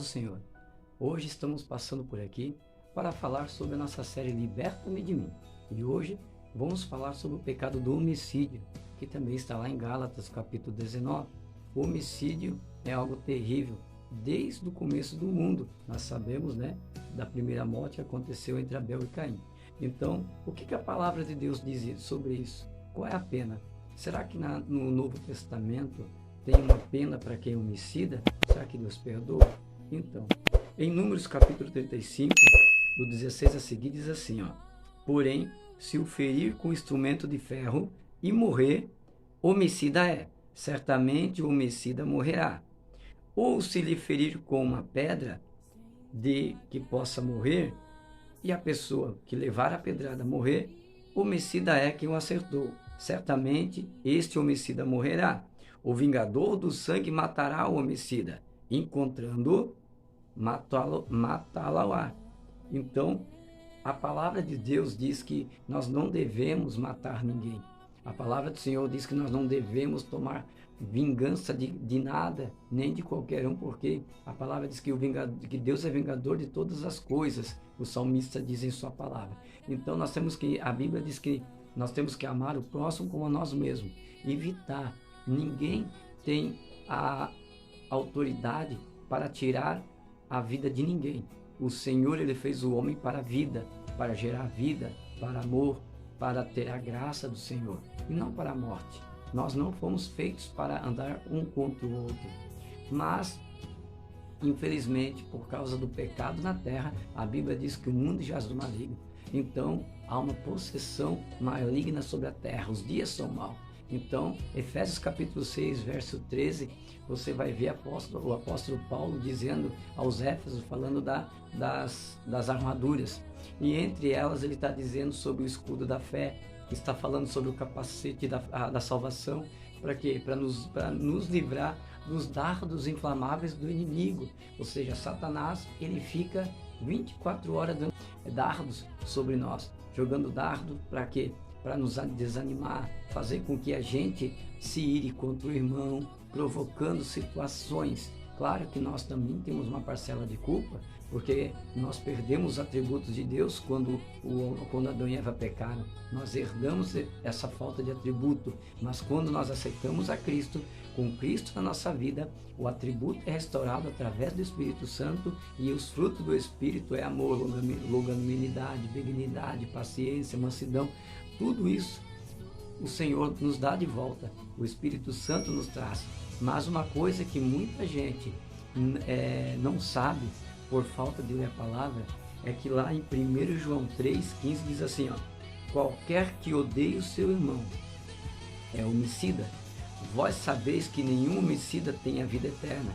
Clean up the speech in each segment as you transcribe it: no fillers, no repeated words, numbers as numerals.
Senhor. Hoje estamos passando por aqui para falar sobre a nossa série Liberta-me de Mim. E hoje vamos falar sobre o pecado do homicídio, que também está lá em Gálatas, capítulo 19. O homicídio é algo terrível desde o começo do mundo. Nós sabemos, da primeira morte que aconteceu entre Abel e Caim. Então, o que a palavra de Deus diz sobre isso? Qual é a pena? Será que no Novo Testamento tem uma pena para quem é homicida? Será que Deus perdoa? Então, em Números capítulo 35, do 16 a seguir, diz assim, porém, se o ferir com instrumento de ferro e morrer, homicida é, certamente o homicida morrerá. Ou se lhe ferir com uma pedra de que possa morrer, e a pessoa que levar a pedrada morrer, homicida é quem o acertou. Certamente este homicida morrerá. O vingador do sangue matará o homicida, encontrando-o, matá-lo-á. Então, a palavra de Deus diz que nós não devemos matar ninguém. A palavra do Senhor diz que nós não devemos tomar vingança de nada, nem de qualquer um, porque a palavra diz que Deus é vingador de todas as coisas. O salmista diz em sua palavra. Então, a Bíblia diz que nós temos que amar o próximo como a nós mesmos. Evitar. Ninguém tem a autoridade para tirar a vida de ninguém. O Senhor, Ele fez o homem para a vida, para gerar vida, para amor, para ter a graça do Senhor, e não para a morte. Nós não fomos feitos para andar um contra o outro. Mas, infelizmente, por causa do pecado na terra, a Bíblia diz que o mundo jaz do maligno. Então, há uma possessão maligna sobre a terra. Os dias são maus. Então, Efésios capítulo 6, verso 13, você vai ver o apóstolo Paulo dizendo aos Éfesos, falando das armaduras. E entre elas ele está dizendo sobre o escudo da fé, está falando sobre o capacete da salvação. Para quê? Para nos livrar dos dardos inflamáveis do inimigo. Ou seja, Satanás, ele fica 24 horas dando dardos sobre nós, jogando dardo para quê? Para nos desanimar, fazer com que a gente se ire contra o irmão, provocando situações. Claro que nós também temos uma parcela de culpa, porque nós perdemos os atributos de Deus quando Adão e Eva pecaram. Nós herdamos essa falta de atributo, mas quando nós aceitamos a Cristo, com Cristo na nossa vida, o atributo é restaurado através do Espírito Santo, e os frutos do Espírito é amor, longanimidade, benignidade, paciência, mansidão. Tudo isso o Senhor nos dá de volta, o Espírito Santo nos traz. Mas uma coisa que muita gente não sabe, por falta de ler a palavra, é que lá em 1 João 3,15 diz assim, qualquer que odeie o seu irmão é homicida. Vós sabeis que nenhum homicida tem a vida eterna,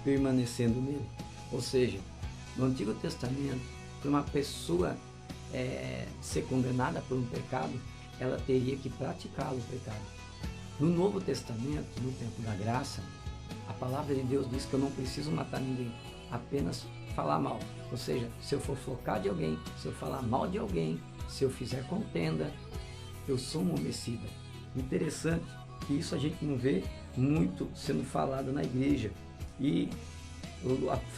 permanecendo nele. Ou seja, no Antigo Testamento, para uma pessoa ser condenada por um pecado, ela teria que praticá-lo, o pecado. No Novo Testamento, no tempo da graça, a palavra de Deus diz que eu não preciso matar ninguém, apenas falar mal. Ou seja, se eu fofocar de alguém, se eu falar mal de alguém, se eu fizer contenda, eu sou um homicida. Interessante que isso a gente não vê muito sendo falado na igreja. E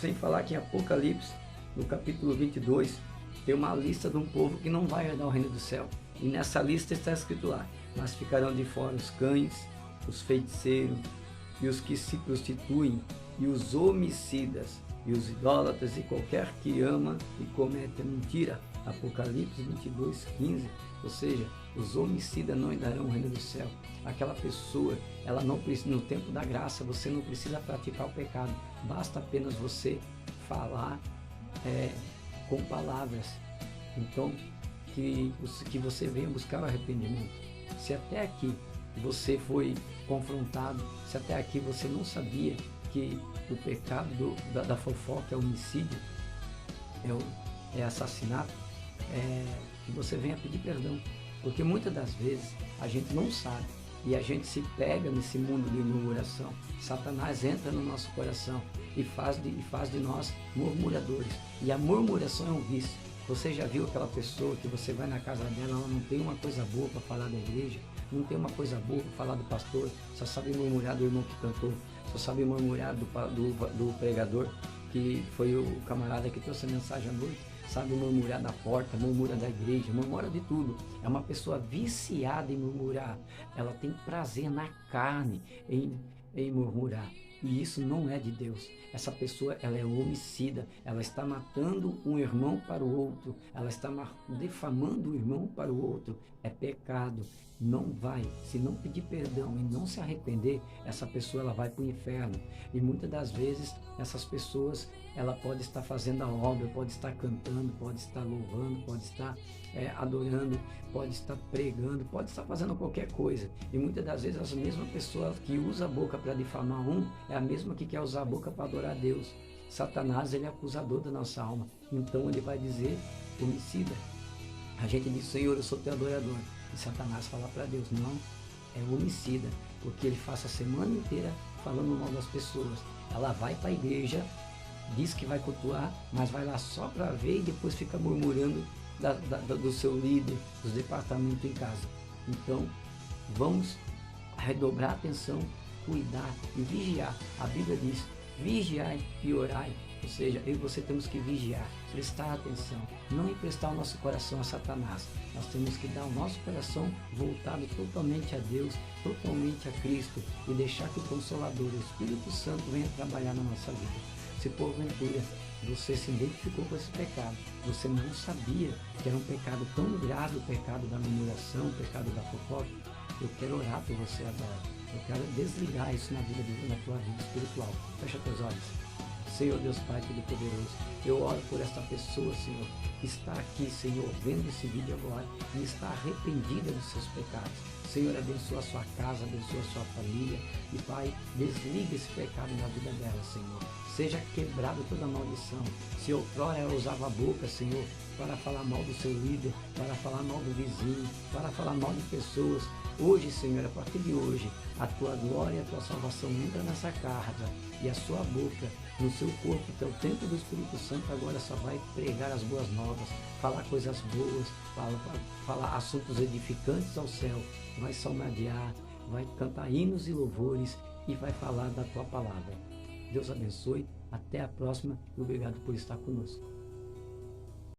sem falar que em Apocalipse, no capítulo 22, tem uma lista de um povo que não vai herdar o reino do céu. E nessa lista está escrito lá, mas ficarão de fora os cães, os feiticeiros, e os que se prostituem, e os homicidas, e os idólatras, e qualquer que ama e comete a mentira. Apocalipse 22:15. Ou seja, os homicidas não herdarão o reino do céu. Aquela pessoa, ela não precisa, no tempo da graça, você não precisa praticar o pecado, basta apenas você falar com palavras. Então, que você venha buscar o arrependimento. Se até aqui você foi confrontado, se até aqui você não sabia que o pecado da fofoca é homicídio, é assassinato, que você venha pedir perdão. Porque muitas das vezes a gente não sabe e a gente se pega nesse mundo de murmuração. Satanás entra no nosso coração e faz de nós murmuradores. E a murmuração é um vício. Você já viu aquela pessoa que você vai na casa dela, ela não tem uma coisa boa para falar da igreja, não tem uma coisa boa para falar do pastor, só sabe murmurar do irmão que cantou. Só sabe murmurar do pregador, que foi o camarada que trouxe a mensagem à noite. Sabe murmurar da porta, murmura da igreja, murmura de tudo. É uma pessoa viciada em murmurar. Ela tem prazer na carne em murmurar. E isso não é de Deus. Essa pessoa, ela é homicida. Ela está matando um irmão para o outro. Ela está defamando o irmão para o outro. É pecado. Não vai. Se não pedir perdão e não se arrepender, essa pessoa ela vai para o inferno. E muitas das vezes, essas pessoas, ela pode estar fazendo a obra, pode estar cantando, pode estar louvando, pode estar adorando, pode estar pregando, pode estar fazendo qualquer coisa. E muitas das vezes, essa mesma pessoa que usa a boca para difamar um, é a mesma que quer usar a boca para adorar a Deus. Satanás, ele é acusador da nossa alma. Então, ele vai dizer, homicida. A gente diz, Senhor, eu sou teu adorador. E Satanás fala para Deus, não, é homicida. Porque ele passa a semana inteira falando mal das pessoas. Ela vai para a igreja, diz que vai cultuar, mas vai lá só para ver e depois fica murmurando do seu líder, dos departamentos em casa. Então, vamos redobrar a atenção, cuidar e vigiar. A Bíblia diz, vigiai e orai. Ou seja, eu e você temos que vigiar, prestar atenção, não emprestar o nosso coração a Satanás. Nós temos que dar o nosso coração voltado totalmente a Deus, totalmente a Cristo e deixar que o Consolador, o Espírito Santo, venha trabalhar na nossa vida. Se porventura você se identificou com esse pecado, você não sabia que era um pecado tão grave, o pecado da murmuração, o pecado da fofoca, eu quero orar por você agora. Eu quero desligar isso na tua vida espiritual. Fecha teus olhos. Senhor Deus Pai Todo-Poderoso, eu oro por esta pessoa, Senhor, que está aqui, Senhor, vendo esse vídeo agora e está arrependida dos seus pecados. Senhor, abençoa a sua casa, abençoa a sua família e, Pai, desliga esse pecado na vida dela, Senhor. Seja quebrada toda maldição. Se outrora ela usava a boca, Senhor, para falar mal do seu líder, para falar mal do vizinho, para falar mal de pessoas, hoje, Senhor, a partir de hoje, a tua glória e a tua salvação entra nessa casa e a sua boca, no seu corpo, que é o templo do Espírito Santo, agora só vai pregar as boas novas, falar coisas boas, falar assuntos edificantes ao céu, vai salmodiar, vai cantar hinos e louvores e vai falar da tua palavra. Deus abençoe, até a próxima e obrigado por estar conosco.